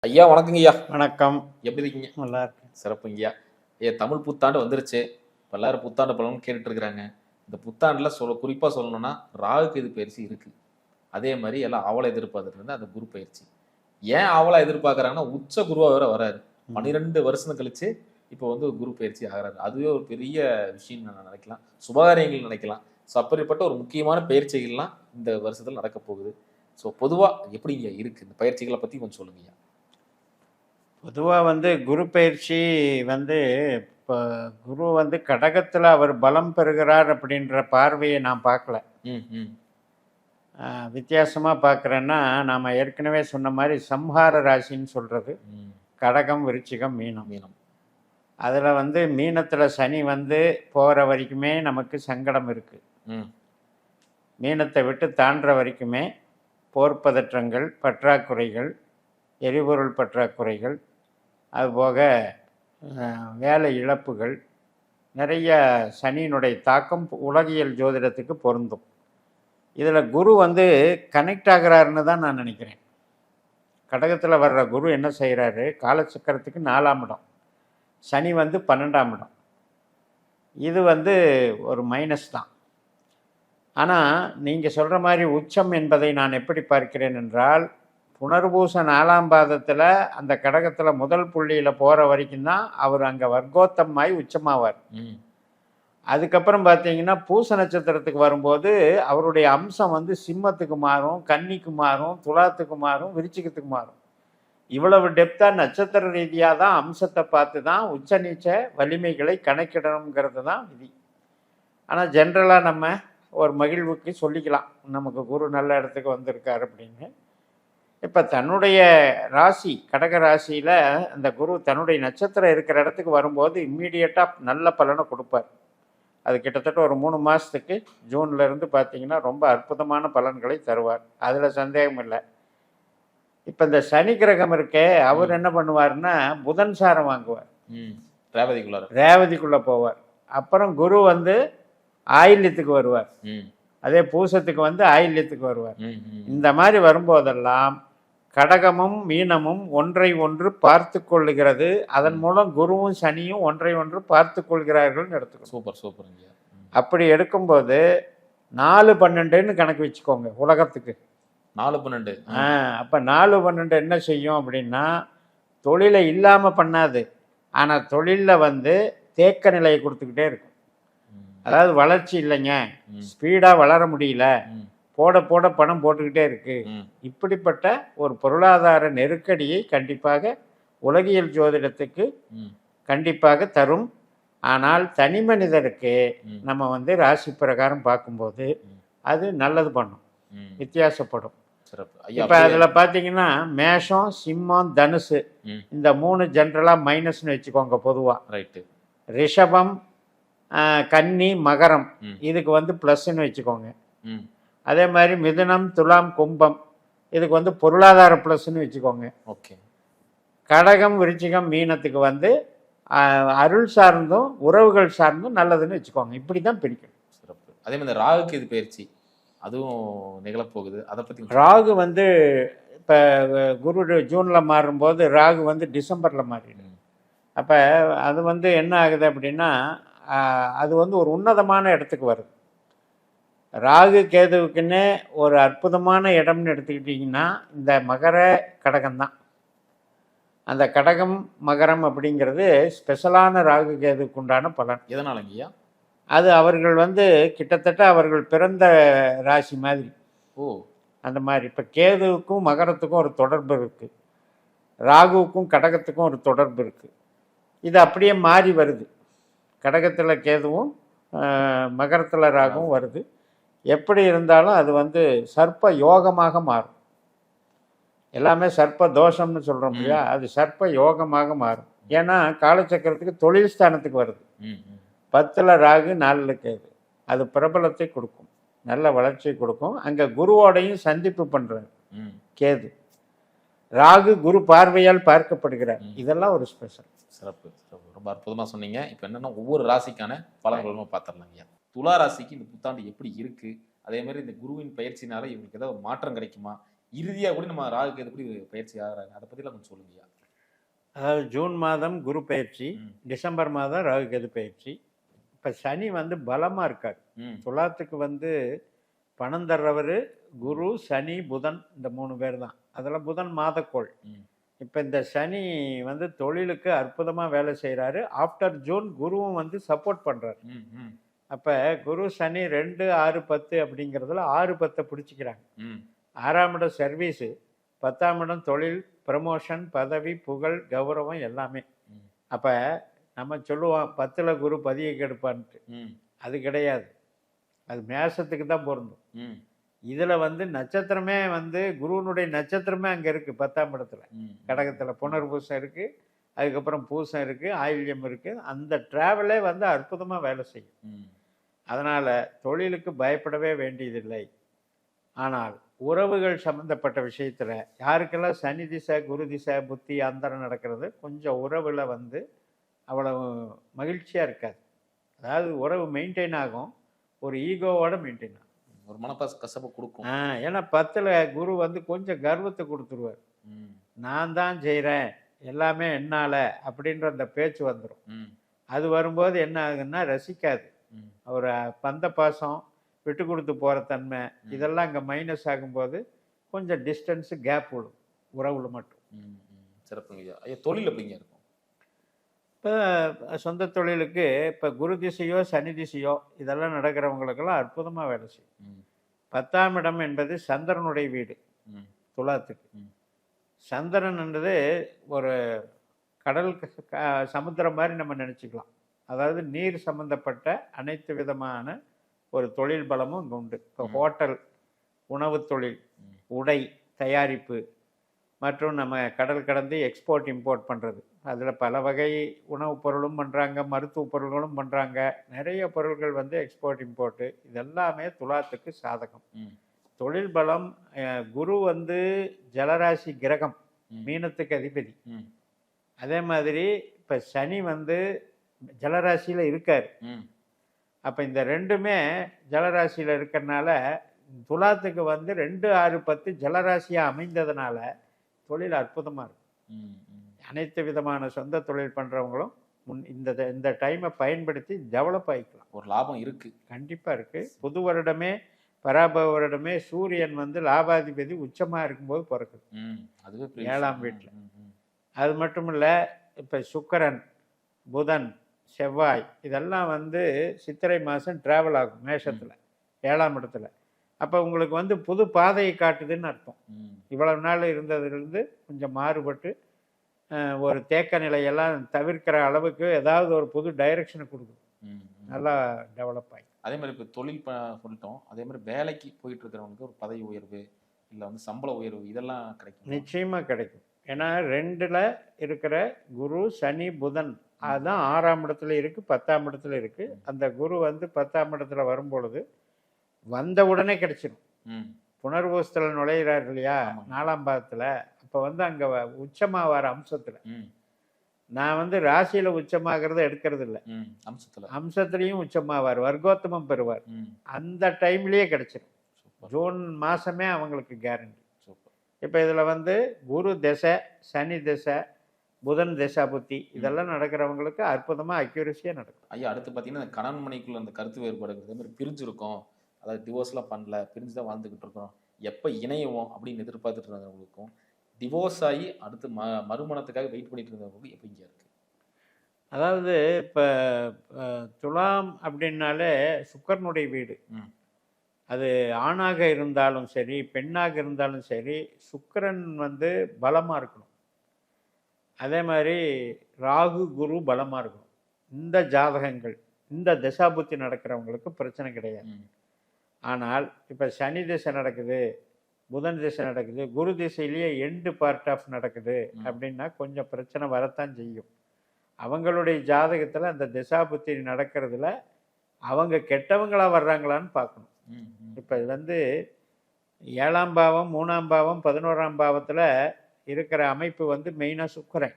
ஐயா வணக்கங்க ஐயா. வணக்கம். எப்படி இருக்கீங்க? நல்லா இருக்கேன். சிறப்புங்கய்யா. தமிழ் புத்தாண்டு வந்துருச்சு. இப்ப எல்லாரும் புத்தாண்டு பலன் கேட்டுட்டு இருக்கிறாங்க. இந்த புத்தாண்டுல குறிப்பா சொல்லணும்னா, ராகு கேது பயிற்சி இருக்கு. அதே மாரி எல்லாம் ஆவலா எதிர்பார்த்துட்டு அந்த குரு பயிற்சி. ஏன் ஆவலா எதிர்பார்க்குறாங்கன்னா, உச்ச குருவா வேற வராரு. 12 வருஷம் கழிச்சு இப்போ குரு பயிற்சி ஆகுறாரு. அதுவே ஒரு பெரிய விஷயம் நான் நினைக்கலாம். சுபகாரியங்கள் நினைக்கலாம். அப்படிப்பட்ட ஒரு முக்கியமான பயிற்சிகள்லாம் இந்த வருஷத்துல நடக்க போகுது. பொதுவா எப்படிங்க இருக்கு? இந்த பயிற்சிகள பத்தி கொஞ்சம் சொல்லுங்கய்யா. பொதுவா குரு பயிற்சி இப்போ குரு கடகத்துல அவர் பலம் பெறுகிறார் அப்படின்ற பார்வையை நான் பார்க்கல. ம், ம். வித்தியாசமா பார்க்குறேன்னா, நாம ஏற்கனவே சொன்ன மாதிரி சம்ஹார ராசின்னு சொல்றது. கடகம், விருச்சிகம், மீனம். மீனம். அதில் மீனத்துல சனி போகிற வரைக்குமே நமக்கு சங்கடம் இருக்கு. மீனத்தை விட்டு தாண்டுற வரைக்குமே போர்ப்பதற்றங்கள், பற்றாக்குறைகள், எரிபொருள் பற்றாக்குறைகள், அதுபோக வேலை இழப்புகள், நிறைய சனியினுடைய தாக்கம் உலகியல் ஜோதிடத்துக்கு பொருந்தும். இதில் குரு கனெக்ட் ஆகிறாருன்னு தான் நான் நினைக்கிறேன். கடகத்தில் வர்ற குரு என்ன செய்கிறாரு, காலச்சக்கரத்துக்கு 4ஆம் இடம், சனி 12ஆம் இடம். இது ஒரு மைனஸ் தான். ஆனால் நீங்கள் சொல்கிற மாதிரி உச்சம் என்பதை நான் எப்படி பார்க்கிறேன் என்றால், புனர்பூச 4ஆம் பாதத்தில் அந்த கடகத்தில் முதல் புள்ளியில் போகிற வரைக்கும் தான் அவர் அங்கே வர்க்கோத்தமாய் உச்சமாவார். அதுக்கப்புறம் பார்த்தீங்கன்னா பூச நட்சத்திரத்துக்கு வரும்போது அவருடைய அம்சம் சிம்மத்துக்கு மாறும், கன்னிக்கு மாறும், துலாத்துக்கு மாறும், விருச்சிகத்துக்கு மாறும். இவ்வளவு டெப்த்தாக நட்சத்திர ரீதியாக தான் அம்சத்தை பார்த்து தான் உச்ச நீச்ச வலிமைகளை கணக்கிடணுங்கிறது தான் விதி. ஆனால் ஜென்ரலாக நம்ம ஒரு மகிழ்வுக்கு சொல்லிக்கலாம், நமக்கு குரு நல்ல இடத்துக்கு வந்திருக்கார் அப்படின்னு. இப்போ தன்னுடைய ராசி கடக ராசியில் அந்த குரு தன்னுடைய நட்சத்திரம் இருக்கிற இடத்துக்கு வரும்போது இம்மீடியட்டாக நல்ல பலனை கொடுப்பார். அது கிட்டத்தட்ட ஒரு 3 மாதத்துக்கு ஜூன்லேருந்து பார்த்தீங்கன்னா ரொம்ப அற்புதமான பலன்களை தருவார். அதில் சந்தேகம் இல்லை. இப்போ இந்த சனி கிரகம் இருக்கே, அவர் என்ன பண்ணுவார்னா புதன் சாரம் வாங்குவார், ரேவதிக்குள்ளே போவார். அப்புறம் குரு ஆயில்யத்துக்கு வருவார், அதே பூசத்துக்கு ஆயில்யத்துக்கு வருவார். இந்த மாதிரி வரும்போதெல்லாம் கடகமும் மீனமும் ஒன்றை ஒன்று பார்த்து கொள்ளுகிறது. அதன் மூலம் குருவும் சனியும் ஒன்றை ஒன்று பார்த்து கொள்கிறார்கள் எடுத்துக்கணும். Super super. அப்படி எடுக்கும்போது 4-12ன்னு கணக்கு வச்சுக்கோங்க உலகத்துக்கு. 4-12. அப்போ 4-12 என்ன செய்யும் அப்படின்னா, தொழிலை இல்லாமல் பண்ணாது, ஆனால் தொழிலில் தேக்க நிலையை கொடுத்துக்கிட்டே இருக்கும். அதாவது வளர்ச்சி இல்லைங்க, ஸ்பீடாக வளர முடியல, போட போட பணம் போட்டுக்கிட்டே இருக்கு. இப்படிப்பட்ட ஒரு பொருளாதார நெருக்கடியை கண்டிப்பாக உலகியல் ஜோதிடத்துக்கு கண்டிப்பாக தரும். ஆனால் தனி மனிதருக்கு நம்ம ராசி பிரகாரம் பார்க்கும்போது அது நல்லது பண்ணும், வித்தியாசப்படும். இப்போ அதில் பார்த்தீங்கன்னா மேஷம், சிம்மம், தனுசு இந்த 3 ஜென்ரலாக மைனஸ்னு வச்சுக்கோங்க பொதுவாக. ரைட்டு. ரிஷபம், கன்னி, மகரம் இதுக்கு ப்ளஸ்ன்னு வச்சுக்கோங்க. அதே மாதிரி மிதுனம், துலாம், கும்பம் இதுக்கு பொருளாதார ப்ளஸ்ன்னு வச்சுக்கோங்க. ஓகே. கடகம், விருச்சிகம், மீனத்துக்கு அருள் சார்ந்தும் உறவுகள் சார்ந்தும் நல்லதுன்னு வச்சுக்கோங்க. இப்படி தான் பிரிக்கணும். சிறப்பு. அதே மாதிரி ராகுக்கு இது பயிற்சி அதுவும் நிகழப்போகுது, அதை பற்றி. ராகு இப்போ குரு ஜூனில் மாறும்போது ராகு டிசம்பரில் மாறிடும். அப்போ அது என்ன ஆகுது அப்படின்னா, அது ஒரு உன்னதமான இடத்துக்கு வருது. ராகு கேதுவுக்குன்னே ஒரு அற்புதமான இடம்னு எடுத்துக்கிட்டிங்கன்னா இந்த மகர கடகம்தான். அந்த கடகம் மகரம் அப்படிங்கிறது ஸ்பெஷலான ராகு கேதுவுக்கு உண்டான பலன். எதனாலங்கய்யா? அது அவர்கள் கிட்டத்தட்ட அவர்கள் பிறந்த ராசி மாதிரி. அந்த மாதிரி இப்போ கேதுவுக்கும் மகரத்துக்கும் ஒரு தொடர்பு இருக்குது, ராகுவுக்கும் கடகத்துக்கும் ஒரு தொடர்பு இருக்குது. இது அப்படியே மாறி வருது. கடகத்தில் கேதுவும் மகரத்தில் ராகுவும் வருது. எப்படி இருந்தாலும் அது சர்ப்ப யோகமாக மாறும். எல்லாமே சர்ப்ப தோஷம்னு சொல்கிறோம் இல்லையா, அது சர்ப்ப யோகமாக மாறும். ஏன்னா காலச்சக்கரத்துக்கு தொழில் ஸ்தானத்துக்கு வருது. 10ல் ராகு, 4ல் கேது. அது பிரபலத்தை கொடுக்கும், நல்ல வளர்ச்சியை கொடுக்கும். அங்கே குருவோடையும் சந்திப்பு பண்ணுறாரு கேது. ராகு குரு பார்வையால் பார்க்கப்படுகிறார். இதெல்லாம் ஒரு ஸ்பெஷல். சிறப்பு சிறப்பு, ரொம்ப அற்புதமாக சொன்னீங்க. இப்போ என்னென்னா ஒவ்வொரு ராசிக்கான பலன்களும் பார்த்துடலாங்க. துலா ராசிக்கு இந்த புத்தாண்டு எப்படி இருக்குது, அதே மாதிரி இந்த குருவின் பயிற்சினால இவங்களுக்கு ஏதாவது மாற்றம் கிடைக்குமா, இறுதியா கூட நம்ம ராகுக்கு எப்படி பயிற்சி ஆகுறாங்க, அதை பத்திலாம் கொஞ்சம் சொல்லுங்கய்யா. அதாவது ஜூன் மாதம் குரு பயிற்சி, ம். டிசம்பர் மாதம் ராகு கேது பயிற்சி. இப்போ சனி வந்து பலமாக இருக்கார். ம். துலாத்துக்கு வந்து பணம் தர்றவர் குரு, சனி, புதன், இந்த 3 பேர் தான். அதில் புதன் மாதக்கோள். ம். இப்போ இந்த சனி வந்து தொழிலுக்கு அற்புதமாக வேலை செய்கிறாரு. ஆஃப்டர் ஜூன் குருவும் வந்து சப்போர்ட் பண்ணுறாரு. ம். ம். அப்போ குரு சனி 2, 6, 10 அப்படிங்கிறதுல 6, 10 பிடிச்சிக்கிறாங்க. ம். 6ஆம் இடம் சர்வீஸு, 10ஆம் இடம் தொழில், ப்ரமோஷன், பதவி, புகழ், கௌரவம் எல்லாமே. ம். அப்போ நம்ம சொல்லுவோம் 10ல் குரு பதியை கெடுப்பான்ட்டு. ம். அது கிடையாது. அது மேஷத்துக்கு தான் பொருந்தும். ம். இதில் வந்து நட்சத்திரமே வந்து குருவினுடைய நட்சத்திரமே அங்கே இருக்குது 10ஆம் இடத்துல. ம். கடகத்தில் புனர்பூசம் இருக்குது, அதுக்கப்புறம் பூசம் இருக்குது, ஆயில்யம் இருக்குது. அந்த ட்ராவலே வந்து அற்புதமாக வேலை செய்யும். ம். அதனால் தொழிலுக்கு பயப்படவே வேண்டியதில்லை. ஆனால் உறவுகள் சம்மந்தப்பட்ட விஷயத்தில் யாருக்கெல்லாம் சனி திசை, குரு திசை, புத்தி அந்தரம் நடக்கிறது, கொஞ்சம் உறவில் வந்து அவ்வளவு மகிழ்ச்சியாக இருக்காது. அதாவது உறவு மெயின்டைன் ஆகும், ஒரு ஈகோவோட மெயின்டைன் ஆகும். ஒரு மனப்பாச கசப்பை கொடுக்கும். ஏன்னா 10ல் குரு வந்து கொஞ்சம் கர்வத்தை கொடுத்துருவார். ம். நான் தான் செய்கிறேன், எல்லாமே என்னால் அப்படின்ற அந்த பேச்சு வந்துடும். ம். அது வரும்போது என்ன ஆகுன்னா ரசிக்காது. ம். ஒரு பந்த பாசம், விட்டு கொடுத்து போகிற தன்மை, இதெல்லாம் இங்கே மைனஸ் ஆகும்போது கொஞ்சம் டிஸ்டன்ஸு கேப் விடும் உறவுல மட்டும். ம். ம். சிறப்புங்க ஐயா. ஐயா, தொழில் எப்படிங்க இருக்கும்? இப்போ சொந்த தொழிலுக்கு இப்போ குரு திசையோ சனி திசையோ இதெல்லாம் நடக்கிறவங்களுக்கெல்லாம் அற்புதமாக வேலை செய்யும். ம். 10ஆம் இடம் என்பது சந்திரனுடைய வீடு ம். துலாத்துக்கு. ம். சந்திரன் என்பது ஒரு கடல் சமுத்திரம் மாதிரி நம்ம நினச்சிக்கலாம். அதாவது நீர் சம்பந்தப்பட்ட அனைத்து விதமான ஒரு தொழில் பலமும் இங்கே உண்டு. இப்போ ஹோட்டல், உணவு தொழில், உடை தயாரிப்பு மற்றும் நம்ம கடல் கடந்து எக்ஸ்போர்ட் இம்போர்ட் பண்ணுறது, அதில் பல வகை உணவுப் பொருளும் பண்ணுறாங்க, மருத்துவ பொருள்களும் பண்ணுறாங்க. நிறைய பொருள்கள் வந்து எக்ஸ்போர்ட் இம்போர்ட்டு, இதெல்லாமே துலாத்துக்கு சாதகம். தொழில் பலம். குரு வந்து ஜலராசி கிரகம், மீனத்துக்கு அதிபதி. அதே மாதிரி இப்போ சனி வந்து ஜலராசியில் இருக்கார். அப்போ இந்த ரெண்டுமே ஜலராசியில் இருக்கிறனால துலாத்துக்கு வந்து 2, 6, 10 ஜலராசியாக அமைந்ததுனால தொழில் அற்புதமாக இருக்கும். அனைத்து விதமான சொந்த தொழில் பண்ணுறவங்களும் இந்த டைமை பயன்படுத்தி டெவலப் ஆகிக்கலாம். ஒரு லாபம் இருக்குது, கண்டிப்பாக இருக்குது. புது வருடமே பராபவ வருடமே சூரியன் வந்து லாபாதிபதி உச்சமாக இருக்கும்போது பிறக்குது, அதுவே 7ஆம் வீட்டில். அது மட்டும் இல்லை, இப்போ சுக்கிரன், புதன், செவ்வாய் இதெல்லாம் வந்து சித்திரை மாதம் ட்ராவல் ஆகும் மேஷத்தில் 7ஆம் இடத்துல. அப்போ உங்களுக்கு வந்து புது பாதையை காட்டுதுன்னு அர்த்தம். இவ்வளவு நாள் இருந்ததுலேருந்து கொஞ்சம் மாறுபட்டு ஒரு தேக்க நிலையெல்லாம் தவிர்க்கிற அளவுக்கு ஏதாவது ஒரு புது டைரக்ஷனை கொடுக்கும், நல்லா டெவலப் ஆகி. அதே மாதிரி இப்போ தொழில் சொல்லிட்டோம், அதே மாதிரி வேலைக்கு போயிட்டு இருக்கிறவங்களுக்கு ஒரு பதவி உயர்வு இல்லை வந்து சம்பள உயர்வு இதெல்லாம் கிடைக்கும். நிச்சயமாக கிடைக்கும். ஏன்னா 2ல் இருக்கிற குரு, சனி, புதன் அதுதான் 6ஆம் இடத்துல இருக்குது, 10ஆம் இடத்துல இருக்குது. அந்த குரு வந்து 10ஆம் இடத்துல வரும்பொழுது வந்த உடனே கிடைச்சிடும். புனர்பூசத்தில் நுழையிறாரு இல்லையா 4ஆம் பாவத்தில், அப்போ வந்து அங்கே உச்சமாக வர அம்சத்தில். நான் வந்து ராசியில் உச்சமாகிறத எடுக்கிறது இல்லை, அம்சத்துலேயும் உச்சமாவார், வர்க்கோத்தமம் பெறுவார். அந்த டைம்லேயே கிடைச்சிடும். ஜூன் மாதமே அவங்களுக்கு கேரண்டி. இப்போ இதில் வந்து குரு திசை, சனி திசை, புதன் திசா புத்தி இதெல்லாம் நடக்கிறவங்களுக்கு அற்புதமாக அக்யூரஸியாக நடக்கும். ஐயா, அடுத்து பார்த்தீங்கன்னா இந்த கணவன் மனைக்குள்ள அந்த கருத்து வேறுபாடு மாதிரி பிரிஞ்சிருக்கோம், அதாவது டிவோர்ஸ்லாம் பண்ணல, பிரிஞ்சு தான் வாழ்ந்துக்கிட்டு இருக்கோம், எப்போ இணையுவோம் அப்படின்னு எதிர்பார்த்துட்டு இருந்தவங்களுக்கும் டிவோர்ஸ் ஆகி அடுத்து மறுமணத்துக்காக வெயிட் பண்ணிட்டு இருந்தவங்களுக்கும் எப்படிங்க இருக்குது? அதாவது இப்போ துலாம் அப்படின்னாலே சுக்கரனுடைய வீடு. அது ஆணாக இருந்தாலும் சரி, பெண்ணாக இருந்தாலும் சரி, சுக்கிரன் வந்து பலமாக இருக்கணும். அதே மாதிரி ராகு, குரு பலமாக இருக்கணும். இந்த ஜாதகங்கள், இந்த தசாபுத்தி நடக்கிறவங்களுக்கு பிரச்சனை கிடையாது. ஆனால் இப்போ சனி திசை நடக்குது, புதன் திசை நடக்குது, குரு திசையிலேயே எண்டு பார்ட் ஆஃப் நடக்குது அப்படின்னா கொஞ்சம் பிரச்சனை வரத்தான் செய்யும். அவங்களுடைய ஜாதகத்தில் அந்த தசாபுத்தி நடக்கிறதுல அவங்க கெட்டவங்களாக வர்றாங்களான்னு பார்க்கணும். இப்போ இது வந்து 7ஆம் பாவம், 3ஆம் பாவம், 11ஆம் பாவத்தில் இருக்கிற அமைப்பு வந்து மெயினாக சுக்கிரன்.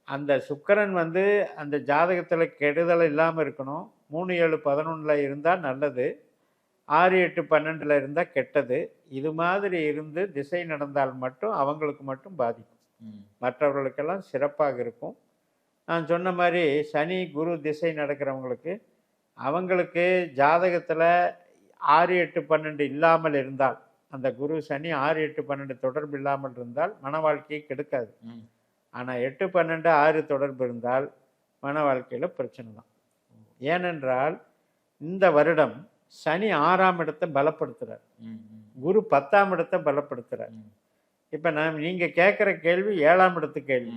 அந்த சுக்கிரன் வந்து அந்த ஜாதகத்தில் கெடுதல் இல்லாமல் இருக்கணும். 3, 7, 11 இருந்தால் நல்லது. 6, 8, 12ல் இருந்தால் கெட்டது. இது மாதிரி இருந்து திசை நடந்தால் மட்டும் அவங்களுக்கு மட்டும் பாதிக்கும். மற்றவர்களுக்கெல்லாம் சிறப்பாக இருக்கும். நான் சொன்ன மாதிரி சனி குரு திசை நடக்கிறவங்களுக்கு அவங்களுக்கு ஜாதகத்தில் 6, 8, 12 இல்லாமல் இருந்தால், அந்த குரு சனி 6, 8, 12 தொடர்பு இல்லாமல் இருந்தால் மன வாழ்க்கையை கெடுக்காது. ஆனால் 8, 12, 6 தொடர்பு இருந்தால் மன வாழ்க்கையில் பிரச்சனை தான். ஏனென்றால் இந்த வருடம் சனி 6ஆம் இடத்தை பலப்படுத்துகிறார், குரு 10ஆம் இடத்தை பலப்படுத்துகிறார். இப்போ நீங்கள் கேட்குற கேள்வி 7ஆம் இடத்து கேள்வி.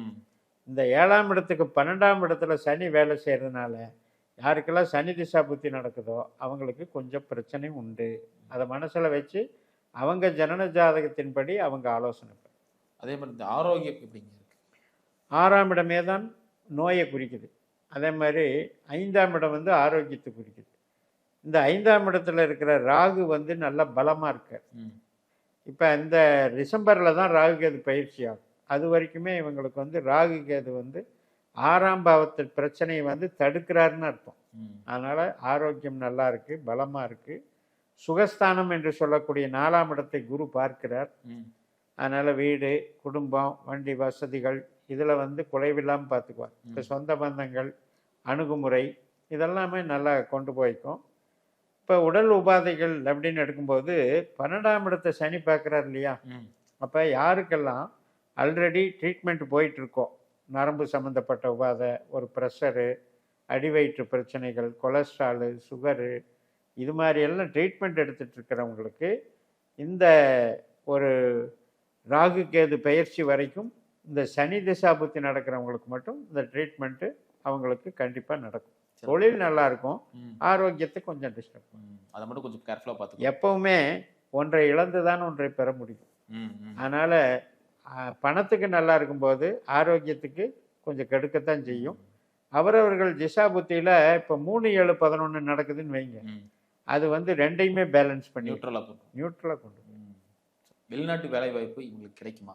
இந்த 7ஆம் இடத்துக்கு 12ஆம் இடத்துல சனி வேலை செய்கிறதுனால யாருக்கெல்லாம் சனி திசா புத்தி நடக்குதோ அவங்களுக்கு கொஞ்சம் பிரச்சனை உண்டு. அதை மனசில் வச்சு அவங்க ஜனன ஜாதகத்தின்படி அவங்க ஆலோசனை. அதே மாதிரி இந்த ஆரோக்கியம் எப்படிங்க இருக்கு? 6ஆம் இடமே தான் நோயை குறிக்குது. அதே மாதிரி 5ஆம் இடம் வந்து ஆரோக்கியத்தை குறிக்குது. இந்த 5ஆம் இடத்துல இருக்கிற ராகு வந்து நல்லா பலமாக இருக்கார். இப்போ இந்த டிசம்பரில் தான் ராகு கேது பயிற்சி ஆகும். அது வரைக்குமே இவங்களுக்கு வந்து ராகு கேது வந்து 6ஆம் பாவத்து பிரச்சனையை வந்து தடுக்கிறாருன்னு அர்த்தம். அதனால் ஆரோக்கியம் நல்லா இருக்குது, பலமாக இருக்குது. சுகஸ்தானம் என்று சொல்லக்கூடிய 4ஆம் இடத்தை குரு பார்க்கிறார். அதனால் வீடு, குடும்பம், வண்டி வசதிகள் இதில் வந்து குறைவில்லாமல் பார்த்துக்குவார். இப்போ சொந்த பந்தங்கள், அணுகுமுறை இதெல்லாமே நல்லா கொண்டு போய்க்கும். இப்போ உடல் உபாதைகள் அப்படின்னு எடுக்கும்போது 12ஆம் இடத்தை சனி பார்க்குறார் இல்லையா? அப்போ யாருக்கெல்லாம் ஆல்ரெடி ட்ரீட்மெண்ட் போயிட்டுருக்கோம், நரம்பு சம்மந்தப்பட்ட உபாதை, ஒரு ப்ரெஷரு, அடிவயிற்று பிரச்சனைகள், கொலஸ்ட்ராலு, சுகரு, இது மாதிரி எல்லாம் ட்ரீட்மெண்ட் எடுத்துகிட்டு இருக்கிறவங்களுக்கு இந்த ஒரு ராகு கேது பயிற்சி வரைக்கும் இந்த சனி திசாபுத்தி நடக்கிறவங்களுக்கு மட்டும் இந்த ட்ரீட்மெண்ட்டு அவங்களுக்கு கண்டிப்பாக நடக்கும். தொழில் நல்லா இருக்கும், ஆரோக்கியத்தை கொஞ்சம் டிஸ்டர்ப் பண்ணும். அதை மட்டும் கொஞ்சம் கேர்ஃபுல்லாக பார்த்து. எப்பவுமே ஒன்றை இழந்து தான் ஒன்றை பெற முடியும். அதனால் பணத்துக்கு நல்லா இருக்கும்போது ஆரோக்கியத்துக்கு கொஞ்சம் கெடுக்கத்தான் செய்யும். அவரவர்கள் திசா புத்தியில் இப்போ 3, 7, 11 நடக்குதுன்னு வைங்க, அது வந்து ரெண்டையுமே பேலன்ஸ் பண்ணி நியூட்ரலாக கொண்டு. வெளிநாட்டு வேலை வாய்ப்பு இவங்களுக்கு கிடைக்குமா?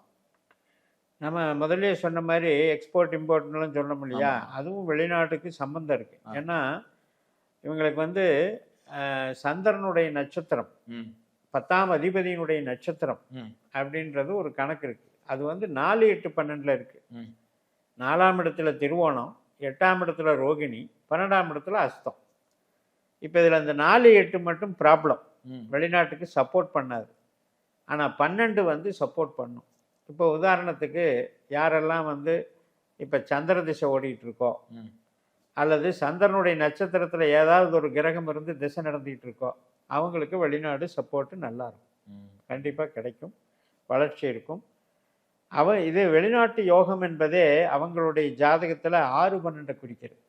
நம்ம முதல்ல சொன்ன மாதிரி எக்ஸ்போர்ட் இம்போர்ட்லாம் சொன்னோம் இல்லையா, அதுவும் வெளிநாட்டுக்கு சம்மந்தம் இருக்குது. ஏன்னா இவங்களுக்கு வந்து சந்திரனுடைய நட்சத்திரம் 10ஆம் அதிபதியினுடைய நட்சத்திரம் அப்படின்றது ஒரு கணக்கு இருக்குது. அது வந்து 4, 8, 12ல் இருக்குது. 4ஆம் இடத்துல திருவோணம், 8ஆம் இடத்துல ரோகிணி, 12ஆம் இடத்துல அஸ்தம். இப்போ இதில் அந்த 4, 8 மட்டும் ப்ராப்ளம், வெளிநாட்டுக்கு சப்போர்ட் பண்ணாது. ஆனால் 12 வந்து சப்போர்ட் பண்ணும். இப்போ உதாரணத்துக்கு யாரெல்லாம் வந்து இப்போ சந்திர திசை ஓடிட்டு இருக்கோ, அல்லது சந்திரனுடைய நட்சத்திரத்தில் ஏதாவது ஒரு கிரகம் இருந்து திசை நடந்துகிட்டு இருக்கோ, அவங்களுக்கு வெளிநாடு சப்போர்ட்டு நல்லா இருக்கும், கண்டிப்பாக கிடைக்கும், வளர்ச்சி இருக்கும். இது வெளிநாட்டு யோகம் என்பதே அவங்களுடைய ஜாதகத்தில் 6, 12 குறிக்கிறது.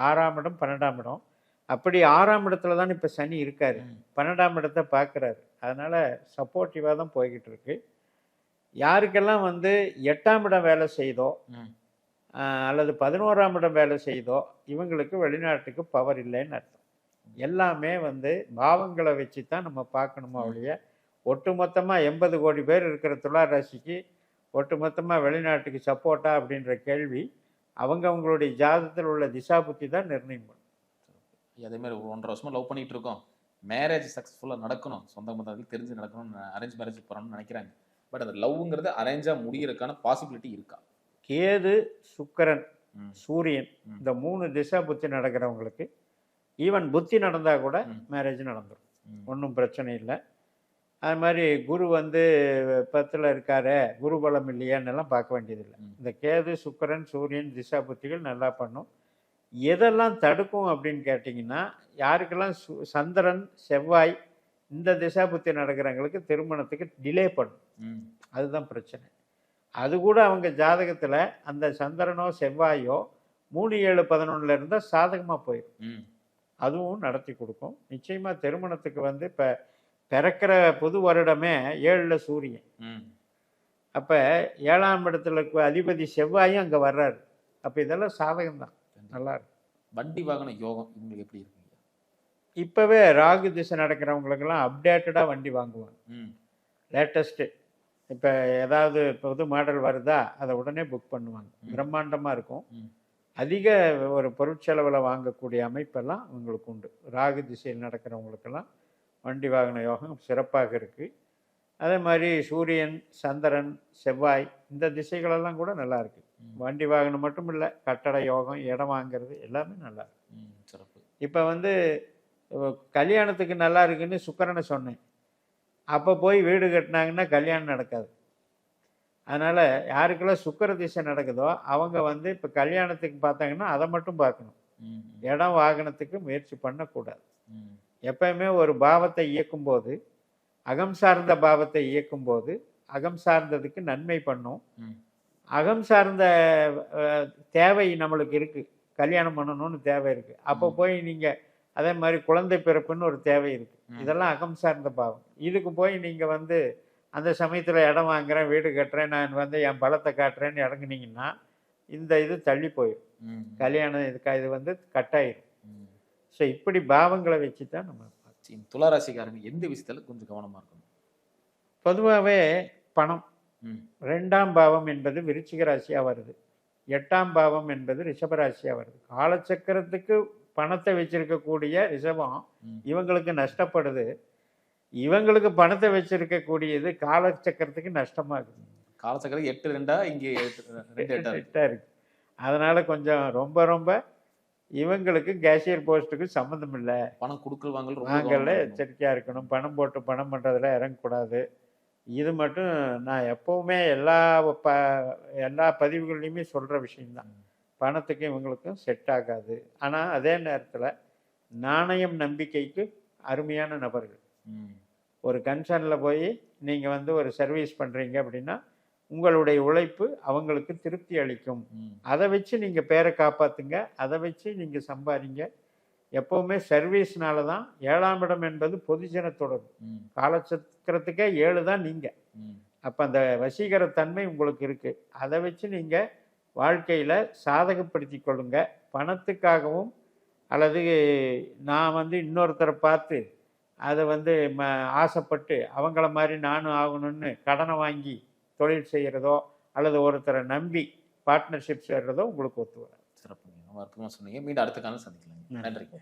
6ஆம் இடம், 12ஆம் இடம். அப்படி 6ஆம் இடத்துல தான் இப்போ சனி இருக்கார், 12ஆம் இடத்தை பார்க்குறாரு. அதனால் சப்போர்ட்டிவாக தான் போய்கிட்டு இருக்கு. யாருக்கெல்லாம் வந்து 8ஆம் இடம் வேலை செய்தோ அல்லது 11ஆம் இடம் வேலை செய்தோ இவங்களுக்கு வெளிநாட்டுக்கு பவர் இல்லைன்னு அர்த்தம். எல்லாமே வந்து பாவங்களை வச்சு தான் நம்ம பார்க்கணுமா ஒழிய ஒட்டுமொத்தமாக 80 கோடி பேர் இருக்கிற துலா ராசிக்கு ஒட்டுமொத்தமாக வெளிநாட்டுக்கு சப்போர்ட்டா அப்படின்ற கேள்வி அவங்களுடைய ஜாதகத்தில் உள்ள திசா புத்தி தான் நிர்ணயம் பண்ணும். அதே மாதிரி ஒரு 1.5 வருஷமா லவ் பண்ணிட்டு இருக்கோம், மேரேஜ் சக்ஸஸ்ஃபுல்லாக நடக்கணும், சொந்த பந்தத்துக்கு தெரிஞ்சு நடக்கணும்னு அரேஞ்ச் மேரேஜ் போகிறோம்னு நினைக்கிறாங்க. பட் அந்த லவ்ங்கிறது அரேஞ்சாக முடிகிறதுக்கான பாசிபிலிட்டி இருக்கா? கேது, சுக்கிரன், சூரியன் இந்த 3 திசா புத்தி நடக்கிறவங்களுக்கு ஈவன் புத்தி நடந்தால் கூட மேரேஜ் நடந்துடும், ஒன்றும் பிரச்சனை இல்லை. அது மாதிரி குரு வந்து 10ல் இருக்காரு, குரு பலம் இல்லையான்னெல்லாம் பார்க்க வேண்டியதில்லை. இந்த கேது, சுக்கிரன், சூரியன் திசா புத்திகள் நல்லா பண்ணும். எதெல்லாம் தடுக்கும் அப்படின்னு கேட்டிங்கன்னா, யாருக்கெல்லாம் சந்திரன், செவ்வாய் இந்த திசா புத்தி நடக்கிறவங்களுக்கு திருமணத்துக்கு டிலே பண்ணும், அதுதான் பிரச்சனை. அது கூட அவங்க ஜாதகத்தில் அந்த சந்திரனோ செவ்வாயோ 3, 7, 11ல் இருந்தால் சாதகமாக போயிடும், அதுவும் நடத்தி கொடுக்கும். நிச்சயமாக திருமணத்துக்கு வந்து இப்போ பிறக்கிற புது வருடமே 7ல் சூரியன், அப்போ 7ஆம் இடத்துல அதிபதி செவ்வாயும் அங்கே வர்றாரு. அப்போ இதெல்லாம் சாதகம்தான், நல்லா இருக்கும். வண்டி வாகன யோகம் இவங்களுக்கு எப்படி இருக்குங்க? இப்போவே ராகு திசை நடக்கிறவங்களுக்கெல்லாம் அப்டேட்டடாக வண்டி வாங்குவாங்க, லேட்டஸ்ட்டு. இப்போ ஏதாவது புது மாடல் வருதா அதை உடனே புக் பண்ணுவாங்க, பிரம்மாண்டமாக இருக்கும். அதிக ஒரு பொருட்செலவில் வாங்கக்கூடிய அமைப்பெல்லாம் அவங்களுக்கு உண்டு. ராகு திசையில் நடக்கிறவங்களுக்கெல்லாம் வண்டி வாகன யோகம் சிறப்பாக இருக்குது. அதே மாதிரி சூரியன், சந்திரன், செவ்வாய் இந்த திசைகளெல்லாம் கூட நல்லா இருக்கு. வண்டி வாகனம் மட்டும் இல்லை, கட்டட யோகம், இடம் வாங்கிறது எல்லாமே நல்லா இருக்கு. சிறப்பு. இப்போ வந்து கல்யாணத்துக்கு நல்லா இருக்குன்னு சுக்கிரனை சொன்னேன். அப்போ போய் வீடு கட்டினாங்கன்னா கல்யாணம் நடக்காது. அதனால் யாருக்கெல்லாம் சுக்கிர திசை நடக்குதோ அவங்க வந்து இப்போ கல்யாணத்துக்கு பார்த்தாங்கன்னா அதை மட்டும் பார்க்கணும். இடம் வாகனத்துக்கு முயற்சி பண்ணக்கூடாது. எப்பயுமே ஒரு பாவத்தை இயக்கும்போது, அகம் சார்ந்த பாவத்தை இயக்கும்போது அகம் சார்ந்ததுக்கு நன்மை பண்ணும். அகம் சார்ந்த தேவை நம்மளுக்கு இருக்குது, கல்யாணம் பண்ணணும்னு தேவை இருக்குது. அப்போ போய் நீங்கள் அதே மாதிரி குழந்தை பிறப்புன்னு ஒரு தேவை இருக்குது. இதெல்லாம் அகம் சார்ந்த பாவம். இதுக்கு போய் நீங்கள் வந்து அந்த சமயத்தில் இடம் வாங்குறேன், வீடு கட்டுறேன், நான் வந்து என் பலத்தை காட்டுறேன்னு இறங்குனீங்கன்னா இந்த இது தள்ளி போயிடும். கல்யாணம் இது வந்து கட்டாயிடும். ஸோ இப்படி பாவங்களை வச்சு தான் நம்ம துளாராசிக்காரங்க எந்த விஷயத்தில் கொஞ்சம் கவனமாக இருக்கணும்? பொதுவாகவே பணம் 2ஆம் பாவம் என்பது விருச்சிக ராசியாக வருது, 8ஆம் பாவம் என்பது ரிஷபராசியாக வருது. காலச்சக்கரத்துக்கு பணத்தை வச்சிருக்கக்கூடிய ரிஷபம் இவங்களுக்கு நஷ்டப்படுது, இவங்களுக்கு பணத்தை வச்சிருக்கக்கூடியது காலச்சக்கரத்துக்கு நஷ்டமாகுது. காலச்சக்கரம் 8-2 இங்கே 2-8 இருக்கு. அதனால கொஞ்சம் ரொம்ப ரொம்ப இவங்களுக்கு கேஷியர் போஸ்ட்டுக்கு சம்மந்தம் இல்லை. பணம் கொடுக்கல் வாங்கல எச்சரிக்கையாக இருக்கணும். பணம் போட்டு பணம் பண்ணுறதுல இறங்கக்கூடாது. இது மட்டும் நான் எப்போவுமே எல்லா பதிவுகள்லையுமே சொல்கிற விஷயந்தான். பணத்துக்கு இவங்களுக்கும் செட் ஆகாது. ஆனால் அதே நேரத்தில் நாணயம் நம்பிக்கைக்கு அருமையான நபர்கள். ஒரு கன்சர்னில் போய் நீங்கள் வந்து ஒரு சர்வீஸ் பண்ணுறீங்க அப்படின்னா உங்களுடைய உழைப்பு அவங்களுக்கு திருப்தி அளிக்கும். அதை வச்சு நீங்கள் பேரை காப்பாற்றுங்க, அதை வச்சு நீங்கள் சம்பாதிங்க. எப்போவுமே சர்வீஸ்னால தான் 7ஆம் இடம் என்பது பொதுஜன தொடர்பு. காலச்சக்கரத்துக்கே 7 தான் நீங்கள். அப்போ அந்த வசீகரத்தன்மை உங்களுக்கு இருக்குது. அதை வச்சு நீங்கள் வாழ்க்கையில் சாதகப்படுத்தி கொள்ளுங்க. பணத்துக்காகவும் அல்லது நான் வந்து இன்னொருத்தரை பார்த்து அதை வந்து ஆசைப்பட்டு அவங்கள மாதிரி நானும் ஆகணும்னு கடனை வாங்கி தொழில் செய்கிறதோ அல்லது ஒருத்தரை நம்பி பார்ட்னர்ஷிப் செய்கிறதோ உங்களுக்கு ஒத்து வராது. சிறப்புங்க, அற்புதமாக சொன்னீங்க. மீண்டும் அடுத்த காலம் சந்திக்கலாம். நன்றிங்க.